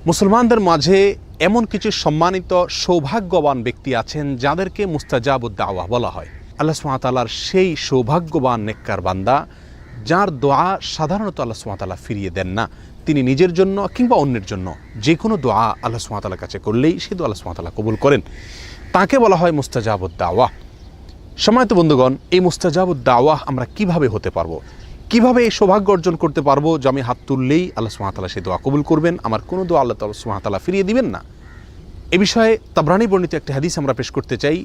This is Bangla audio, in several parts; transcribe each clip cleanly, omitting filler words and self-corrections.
মুসলমানদের মাঝে এমন কিছু সম্মানিত সৌভাগ্যবান ব্যক্তি আছেন যাদেরকে মুস্তাজাবুদ দাওয়া বলা হয়। আল্লাহ সুবহানাহু ওয়া তাআলার সেই সৌভাগ্যবান নেককার বান্দা যার দোয়া সাধারণত আল্লাহ সুবহানাহু ওয়া তাআলা ফিরিয়ে দেন না। তিনি নিজের জন্য কিংবা অন্যের জন্য যে কোনো দোয়া আল্লাহ সুবহানাহু ওয়া তাআলার কাছে করলেই সে দোয়া আল্লাহ সুবহানাহু ওয়া তাআলা কবুল করেন। তাকে বলা হয় মুস্তাজাবুদ দাওয়া। সম্মানিত বন্ধুগণ, এই মুস্তাজাবুদ দাওয়া আমরা কিভাবে হতে পারবো, কিভাবে এই সৌভাগ্য অর্জন করতে পারবো যে আমি হাত তুললেই আল্লাহ সুবহানাহু ওয়া তাআলা সেই দোয়া কবুল করবেন, আমার কোনো দোয়া আল্লাহ সুবহানাহু ওয়া তাআলা ফিরিয়ে দিবেন না। এ বিষয়ে তাবরানী বর্ণিত একটা হাদিস আমরা পেশ করতে চাই।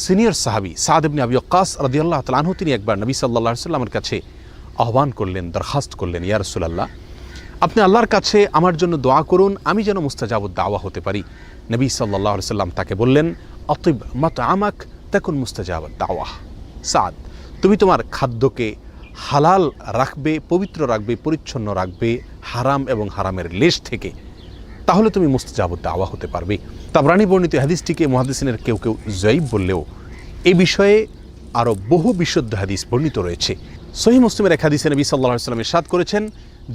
সিনিয়র সাহাবী সাদ ইবনে আবি ওয়াক্কাস রাদিয়াল্লাহু তাআলা আনহু তিনি একবার নবী সাল্লাল্লাহু আলাইহি ওয়াসাল্লামের কাছে আহ্বান করলেন, দরখাস্ত করলেন, ইয়া রাসূলুল্লাহ, আপনি আল্লাহর কাছে আমার জন্য দোয়া করুন, আমি যেন মুস্তাজাবুদ দাওয়া হতে পারি। নবী সাল্লাল্লাহু আলাইহি ওয়াসাল্লাম তাকে বললেন, আতিব মাতআমাক তাকুন মুস্তাজাবুদ দাওয়া। সাদ, তুমি তোমার খাদ্যকে হালাল রাখবে, পবিত্র রাখবে, পরিচ্ছন্ন রাখবে হারাম এবং হারামের লেশ থেকে, তাহলে তুমি মুস্তাজাবুদ দাওয়া হতে পারবে। তাবরানী বর্ণিত হাদিসটিকে মুহাদ্দিসিনের কেউ কেউ যায়িফ বললেও এই বিষয়ে আরও বহু বিশুদ্ধ হাদিস বর্ণিত রয়েছে। সহিহ মুসলিমের এক হাদিসে নবী সাল্লাল্লাহু আলাইহি ওয়াসাল্লাম ইরশাদ করেছেন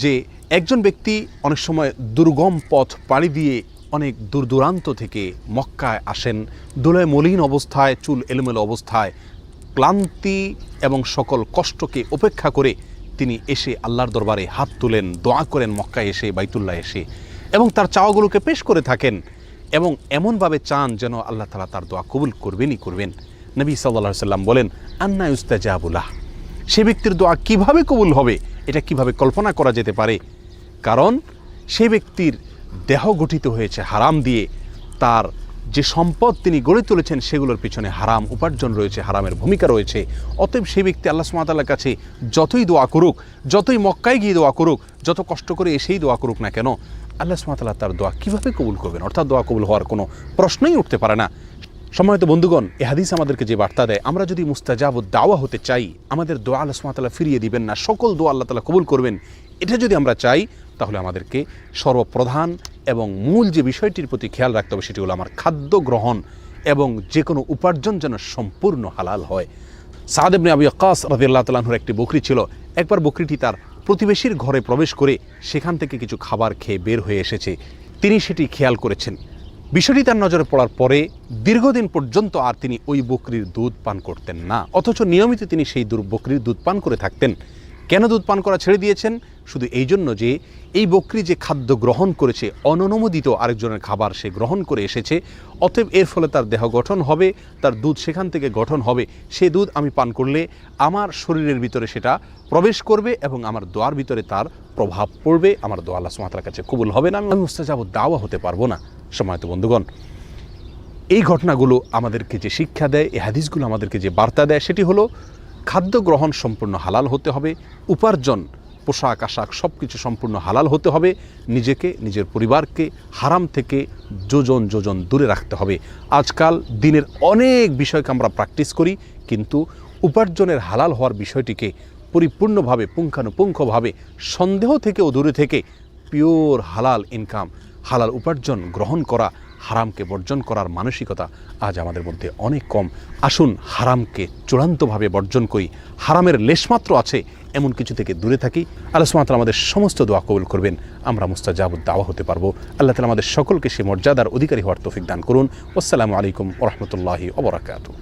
যে একজন ব্যক্তি অনেক সময় দুর্গম পথ পাড়ি দিয়ে অনেক দূর দূরান্ত থেকে মক্কায় আসেন, ধুলায় মলিন অবস্থায়, চুল এলোমেলো অবস্থায়, ক্লান্তি এবং সকল কষ্টকে উপেক্ষা করে তিনি এসে আল্লাহর দরবারে হাত তুলেন, দোয়া করেন মক্কায় এসে, বাইতুল্লাহ এসে, এবং তার চাওয়াগুলোকে পেশ করে থাকেন এবং এমনভাবে চান যেন আল্লাহ তাআলা তার দোয়া কবুল করবেনই করবেন। নবী সাল্লাল্লাহু আলাইহি ওয়াসাল্লাম বলেন, আন্না ইউস্তাজাবু লাহ, সে ব্যক্তির দোয়া কিভাবে কবুল হবে এটা কিভাবে কল্পনা করা যেতে পারে? কারণ সে ব্যক্তির দেহ গঠিত হয়েছে হারাম দিয়ে, তার যে সম্পদ তিনি গড়ে তুলেছেন সেগুলোর পিছনে হারাম উপার্জন রয়েছে, হারামের ভূমিকা রয়েছে। অতএব সেই ব্যক্তি আল্লাহ সুবহানাহু ওয়া তাআলার কাছে যতই দোয়া করুক, যতই মক্কায় গিয়ে দোয়া করুক, যত কষ্ট করে এসেই দোয়া করুক না কেন, আল্লাহ সুবহানাহু ওয়া তাআলা তার দোয়া কীভাবে কবুল করবেন? অর্থাৎ দোয়া কবুল হওয়ার কোনো প্রশ্নই উঠতে পারে না। সম্মানিত বন্ধুগণ, এই হাদিস আমাদেরকে যে বার্তা দেয়, আমরা যদি মুস্তাজাবুদ দাওয়া হতে চাই, আমাদের দোয়া আল্লাহ সুবহানাহু ওয়া তাআলা ফিরিয়ে দিবেন না, সকল দোয়া আল্লাহ তাআলা কবুল করবেন, এটা যদি আমরা চাই, তাহলে আমাদেরকে সর্বপ্রধান এবং মূল যে বিষয়টির প্রতি খেয়াল রাখতে হবে সেটি হলো আমার খাদ্য গ্রহণ এবং যে কোনো উপার্জন যেন সম্পূর্ণ হালাল হয়। সাদ ইবনে আবি ওয়াক্কাস রাদিয়াল্লাহু তাআলা আনহুর একটি বকরি ছিল। একবার বকরিটি তার প্রতিবেশীর ঘরে প্রবেশ করে সেখান থেকে কিছু খাবার খেয়ে বের হয়ে এসেছে। তিনি সেটি খেয়াল করেছেন। বিষয়টি তার নজরে পড়ার পরে দীর্ঘদিন পর্যন্ত আর তিনি ওই বকরির দুধ পান করতেন না, অথচ নিয়মিত তিনি সেই বকরির দুধ পান করে থাকতেন। কেন দুধ পান করা ছেড়ে দিয়েছেন? শুধু এই জন্য যে এই বকরি যে খাদ্য গ্রহণ করেছে, অননুমোদিত আরেকজনের খাবার সে গ্রহণ করে এসেছে, অতএব এর ফলে তার দেহ গঠন হবে, তার দুধ সেখান থেকে গঠন হবে, সে দুধ আমি পান করলে আমার শরীরের ভিতরে সেটা প্রবেশ করবে এবং আমার দোয়ার ভিতরে তার প্রভাব পড়বে, আমার দোয়া আল্লাহ সুবহানাহু ওয়া তাআলার কাছে কবুল হবে না, আমি মুস্তাজাবুদ দাওয়া হতে পারবো না। সম্মানিত বন্ধুগণ, এই ঘটনাগুলো আমাদেরকে যে শিক্ষা দেয়, এই হাদিসগুলো আমাদেরকে যে বার্তা দেয়, সেটি হলো খাদ্য গ্রহণ সম্পূর্ণ হালাল হতে হবে, উপার্জন, পোশাক আশাক সব কিছু সম্পূর্ণ হালাল হতে হবে, নিজেকে, নিজের পরিবারকে হারাম থেকে যোজন যোজন দূরে রাখতে হবে। আজকাল দিনের অনেক বিষয়কে আমরা প্র্যাকটিস করি, কিন্তু উপার্জনের হালাল হওয়ার বিষয়টিকে পরিপূর্ণভাবে, পুঙ্খানুপুঙ্খভাবে, সন্দেহ থেকেও দূরে থেকে পিওর হালাল ইনকাম, হালাল উপার্জন গ্রহণ করা, হারামকে বর্জন করার মানসিকতা আজ আমাদের মধ্যে অনেক কম। আসুন হারামকে চূড়ান্তভাবে বর্জন করি, হারামের লেশমাত্র আছে এমন কিছু থেকে দূরে থাকি। আল্লাহ সুবহানাহু ওয়া তাআলা আমাদের সমস্ত দোয়া কবুল করবেন, আমরা মুস্তাজাবুদ দাওয়া হতে পারবো। আল্লাহ তাআলা আমাদের সকলকে সে মর্যাদার অধিকারী হওয়ার তৌফিক দান করুন। আসসালামু আলাইকুম ওয়া রাহমাতুল্লাহি ওয়া বারাকাতুহু।